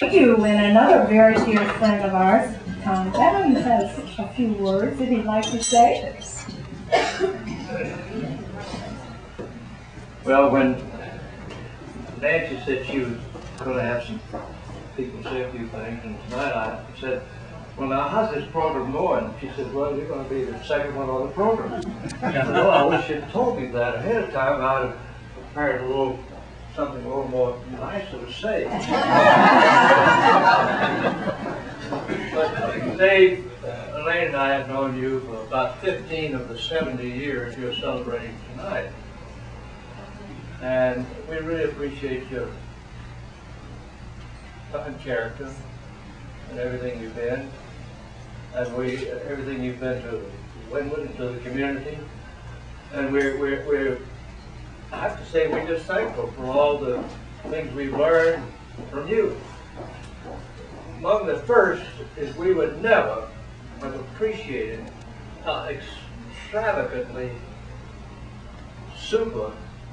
Thank you, and another very dear friend of ours, Tom Evans, has a few words that he'd like to say. Well, when Nancy said she was going to have some people say a few things, and tonight I said, well, now, how's this program going? She said, well, you're going to be the second one on the program. I said, well, I wish you'd told me that ahead of time. I'd have prepared something a little more nicer to say. But Dave, Elaine and I have known you for about 15 of the 70 years you're celebrating tonight. And we really appreciate your fine character and everything you've been, and everything you've been to Wynwood and to the community. And I have to say, we're just thankful for all the things we've learned from you. Among the first is we would never have appreciated how extravagantly super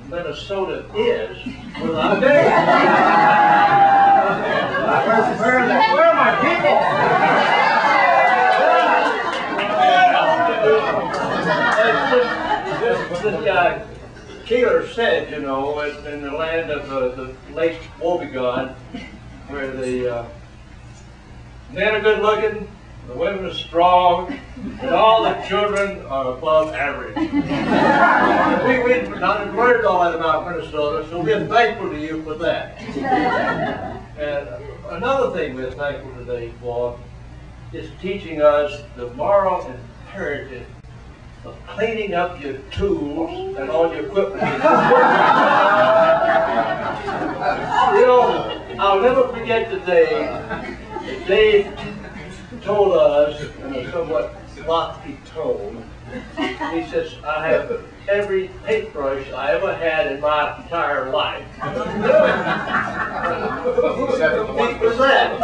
Minnesota is without Dave. Where are my people? This guy Keeler said, you know, in the land of the late Wobegon, where the men are good looking, the women are strong, and all the children are above average. We've not learned all that about Minnesota, so we're thankful to you for that. And another thing we're thankful today for is teaching us the moral imperative of cleaning up your tools and all your equipment. You know, I'll never forget the day that Dave told us in a somewhat lofty tone. He says, I have every paintbrush I ever had in my entire life. What was that?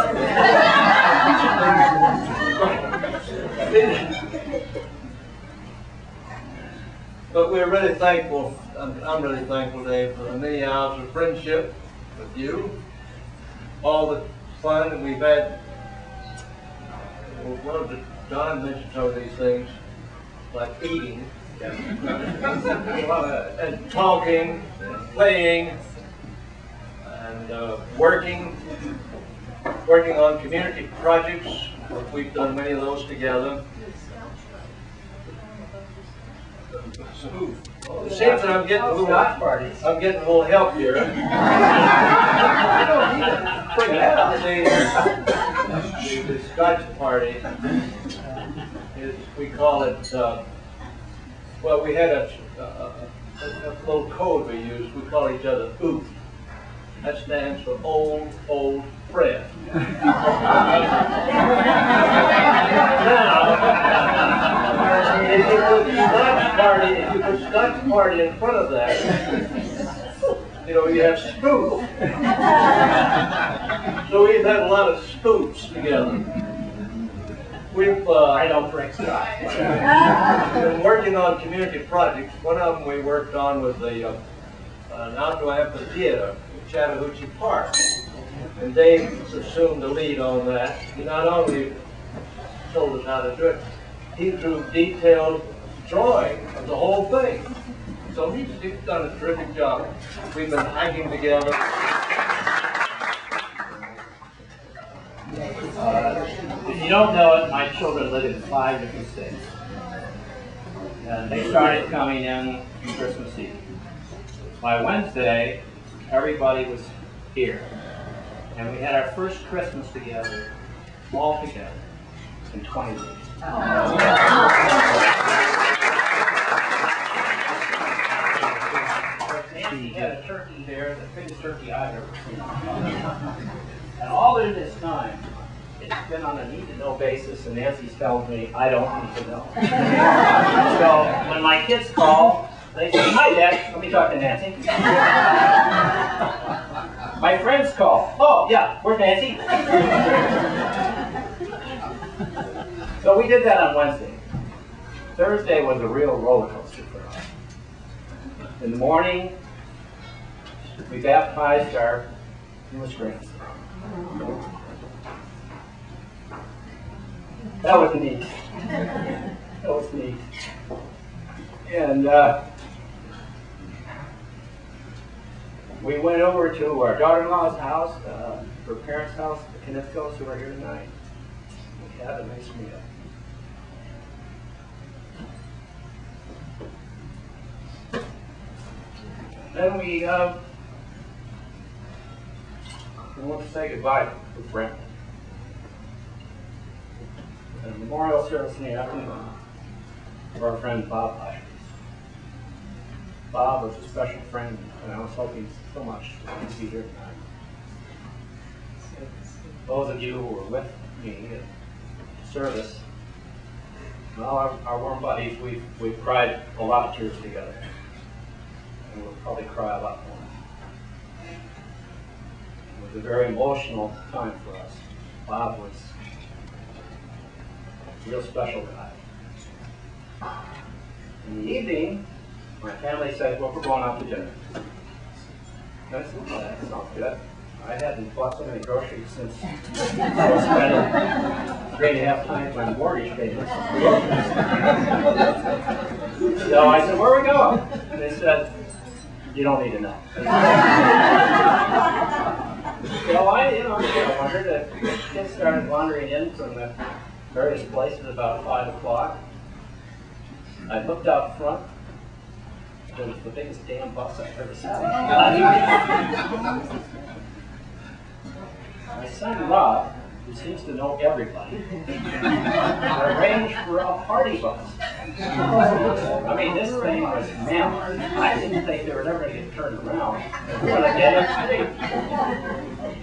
But we're really thankful, I'm really thankful, Dave, for the many hours of friendship with you, all the fun that we've had. Well, John mentioned some of these things, like eating, and talking, and playing, and working on community projects. We've done many of those together. It seems that I'm getting a little help here. The Scotch party is, we call it, well, we had a little code we used. We call each other OOF. That stands for old friend. Now, if you put Scotch party in front of that, you know, you have spoof. So we've had a lot of spoofs together. I don't drink Scotch. Been working on community projects. One of them we worked on was an outdoor amphitheater in Chattahoochee Park. And Dave assumed the lead on that. He not only told us how to do it, he drew detailed drawing of the whole thing. So he's done a terrific job. We've been hiking together. If you don't know it, my children live in 5 different states. And they started coming in Christmas Eve. By Wednesday, everybody was here. And we had our first Christmas together, all together, in 20 weeks. Nancy had a turkey there, the biggest turkey I've ever seen. And all in this time, it's been on a need-to-know basis, and Nancy's telling me I don't need to know. So when my kids call, they say, hi, Dad, let me talk to Nancy. My friends call, oh, yeah, where's Nancy? So we did that on Wednesday. Thursday was a real roller coaster for us. In the morning, we baptized our newest grandson. That was neat. That was neat. And we went over to our daughter-in-law's house, her parents' house, the Kniskos, who are here tonight. We had a nice meal. Then we want to say goodbye to Brent. A memorial service in the afternoon for our friend Bob Hyde. Bob was a special friend, and I was hoping so much to be here tonight. Those of you who were with me at service, well, our warm buddies, we've cried a lot of tears together. And we'll probably cry a lot more. It was a very emotional time for us. Bob was a real special guy. In the evening, my family said, well, we're going out to dinner. And I said, well, that sounds good. I hadn't bought so many groceries since I was spending 3.5 times my mortgage payments. So I said, where are we going? And they said, you don't need to know. So I wondered if kids started wandering in from the various places about 5 o'clock. I looked out front. It was the biggest damn bus I've ever seen. My son Rob, who seems to know everybody, arranged for a party bus. I mean, this thing was mammoth. I didn't think they were ever going to get turned around. They were going to get it.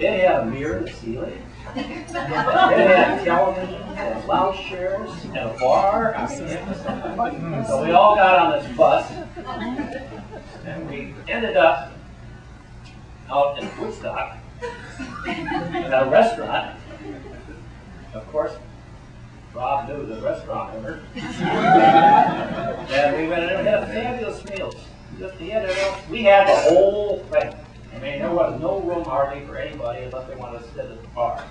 It had a mirror in the ceiling. It had television and lounge chairs and a bar. I mean, it was something. So we all got on this bus, and we ended up out in Woodstock at a restaurant. Of course, Rob knew the restaurant owner. And we went in and had fabulous meals. We had the whole thing. I mean, there was no room hardly for anybody unless they wanted to sit at the bar.